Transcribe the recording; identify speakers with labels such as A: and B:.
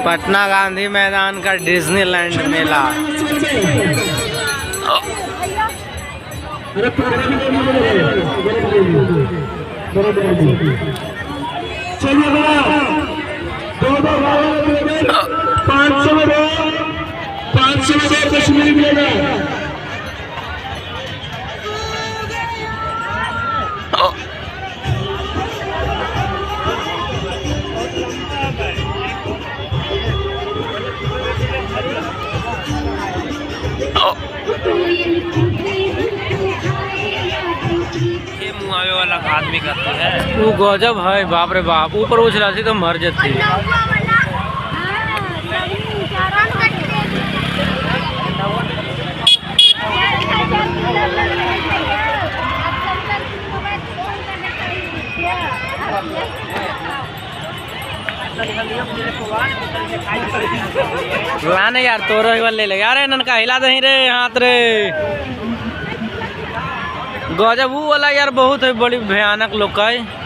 A: पटना गांधी मैदान का डिज्नीलैंड मेला।
B: कश्मीरी मिलेगा।
A: ये मुआवे वाला आदमी करती है वो गजब है, बाप रे बाप, ऊपर उछला थी तो मर जाती। लाने यार तोरो एक बार ले ले यार, ननका हिला दही रे हाथ रे। गजब वो वाला यार बहुत है बड़ी भयानक लोग है।